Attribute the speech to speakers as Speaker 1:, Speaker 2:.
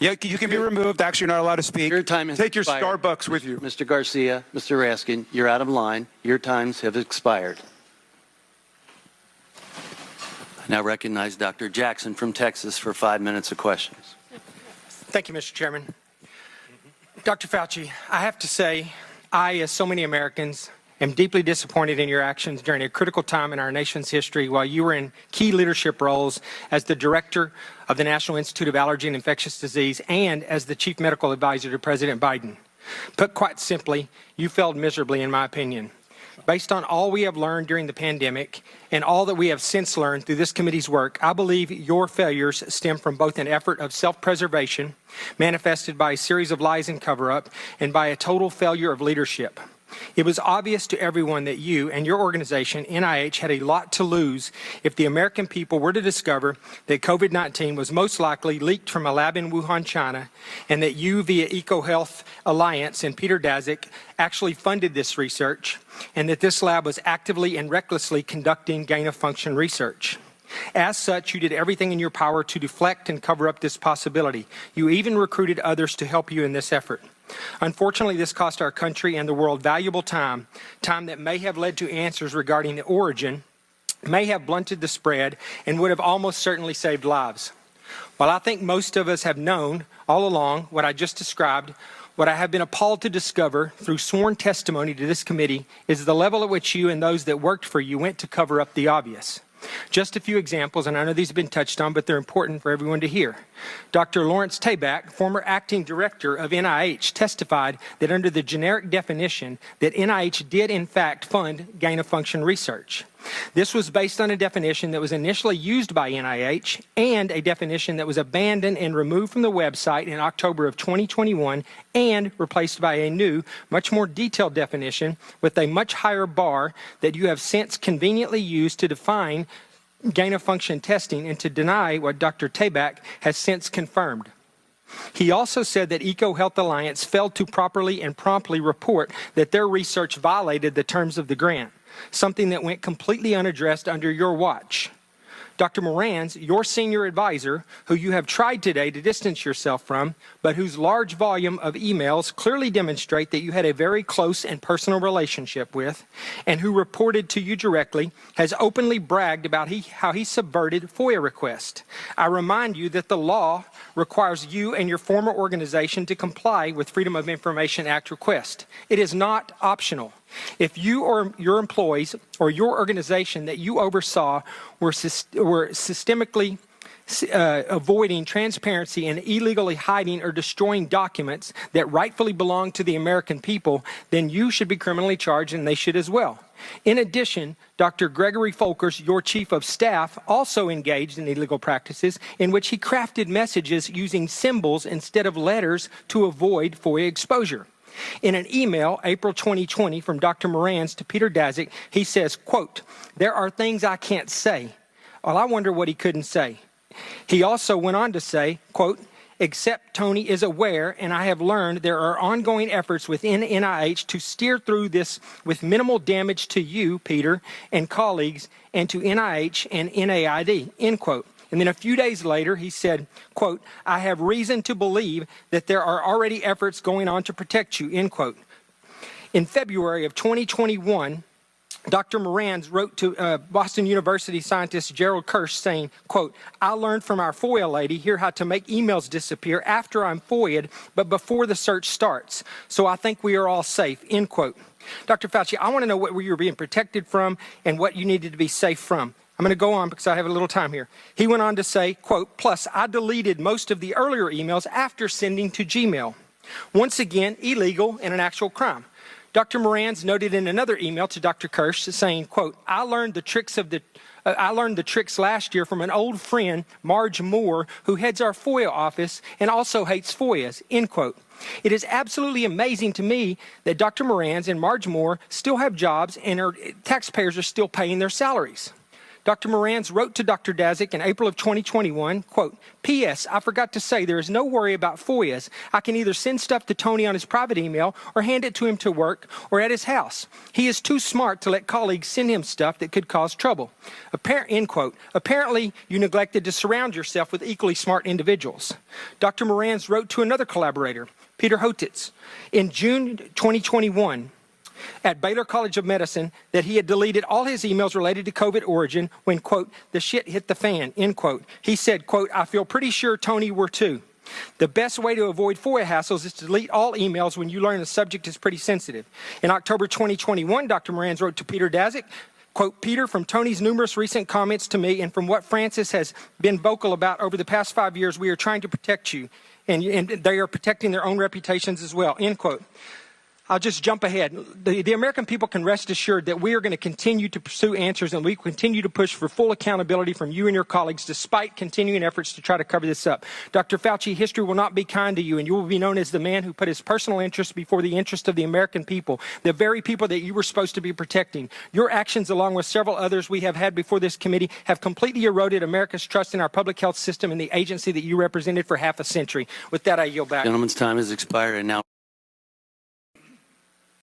Speaker 1: Yeah, you can be removed. Actually, you're not allowed to speak.
Speaker 2: Your time has
Speaker 1: Take your
Speaker 2: expired.
Speaker 1: Starbucks with you.
Speaker 2: Mr. Garcia, Mr. Raskin, you're out of line. Your times have expired. I now recognize Dr. Jackson from Texas for 5 minutes of questions.
Speaker 3: Thank you, Mr. Chairman. Dr. Fauci, I have to say, I, as so many Americans, am deeply disappointed in your actions during a critical time in our nation's history while you were in key leadership roles as the director of the National Institute of Allergy and Infectious Disease and as the chief medical advisor to President Biden. Put quite simply, you failed miserably, in my opinion. Based on all we have learned during the pandemic and all that we have since learned through this committee's work, I believe your failures stem from both an effort of self-preservation, manifested by a series of lies and cover-up, and by a total failure of leadership. It was obvious to everyone that you and your organization, NIH, had a lot to lose if the American people were to discover that COVID-19 was most likely leaked from a lab in Wuhan, China, and that you, via EcoHealth Alliance and Peter Daszak, actually funded this research, and that this lab was actively and recklessly conducting gain-of-function research. As such, you did everything in your power to deflect and cover up this possibility. You even recruited others to help you in this effort. Unfortunately, this cost our country and the world valuable time that may have led to answers regarding the origin, may have blunted the spread, and would have almost certainly saved lives. While I think most of us have known all along what I just described, what I have been appalled to discover through sworn testimony to this committee is the level at which you and those that worked for you went to cover up the obvious. Just a few examples, and I know these have been touched on, but they're important for everyone to hear. Dr. Lawrence Tabak, former acting director of NIH, testified that under the generic definition that NIH did in fact fund gain-of-function research. This was based on a definition that was initially used by NIH and a definition that was abandoned and removed from the website in October of 2021 and replaced by a new, much more detailed definition with a much higher bar that you have since conveniently used to define gain-of-function testing and to deny what Dr. Tabak has since confirmed. He also said that EcoHealth Alliance failed to properly and promptly report that their research violated the terms of the grant, something that went completely unaddressed under your watch. Dr. Morans, your senior advisor, who you have tried today to distance yourself from, but whose large volume of emails clearly demonstrate that you had a very close and personal relationship with, and who reported to you directly, has openly bragged about how he subverted FOIA requests. I remind you that the law requires you and your former organization to comply with Freedom of Information Act requests. It is not optional. If you or your employees or your organization that you oversaw were systemically avoiding transparency and illegally hiding or destroying documents that rightfully belong to the American people, then you should be criminally charged and they should as well. In addition, Dr. Gregory Folkers, your chief of staff, also engaged in illegal practices in which he crafted messages using symbols instead of letters to avoid FOIA exposure. In an email, April 2020, from Dr. Morans to Peter Daszak, he says, quote, "There are things I can't say." Well, I wonder what he couldn't say. He also went on to say, quote, "Except Tony is aware, and I have learned there are ongoing efforts within NIH to steer through this with minimal damage to you, Peter, and colleagues, and to NIH and NAID," end quote. And then a few days later, he said, quote, "I have reason to believe that there are already efforts going on to protect you," end quote. In February of 2021, Dr. Morans wrote to Boston University scientist Gerald Kirsch saying, quote, "I learned from our FOIA lady here how to make emails disappear after I'm FOIA'd, but before the search starts. So I think we are all safe," end quote. Dr. Fauci, I want to know what you were being protected from and what you needed to be safe from. I'm going to go on because I have a little time here. He went on to say, quote, "Plus, I deleted most of the earlier emails after sending to Gmail. Once again, illegal and an actual crime." Dr. Morans noted in another email to Dr. Kirsch saying, quote, I learned the tricks last year from an old friend, Marge Moore, who heads our FOIA office and also hates FOIAs," end quote. It is absolutely amazing to me that Dr. Morans and Marge Moore still have jobs and our taxpayers are still paying their salaries. Dr. Morans wrote to Dr. Daszak in April of 2021, quote, P.S. I forgot to say there is no worry about FOIAs. I can either send stuff to Tony on his private email or hand it to him to work or at his house. He is too smart to let colleagues send him stuff that could cause trouble. End quote. Apparently, you neglected to surround yourself with equally smart individuals. Dr. Morans wrote to another collaborator, Peter Hotitz, in June 2021, at Baylor College of Medicine, that he had deleted all his emails related to COVID origin when, quote, the shit hit the fan, end quote. He said, quote, I feel pretty sure Tony were too. The best way to avoid FOIA hassles is to delete all emails when you learn the subject is pretty sensitive. In October 2021, Dr. Morans wrote to Peter Daszak, quote, Peter, from Tony's numerous recent comments to me and from what Francis has been vocal about over the past 5 years, we are trying to protect you, and they are protecting their own reputations as well, end quote. I'll just jump ahead. The American people can rest assured that we are going to continue to pursue answers and we continue to push for full accountability from you and your colleagues despite continuing efforts to try to cover this up. Dr. Fauci, history will not be kind to you and you will be known as the man who put his personal interests before the interest of the American people, the very people that you were supposed to be protecting. Your actions, along with several others we have had before this committee, have completely eroded America's trust in our public health system and the agency that you represented for half a century. With that, I yield back.
Speaker 2: Gentleman's time has expired. And now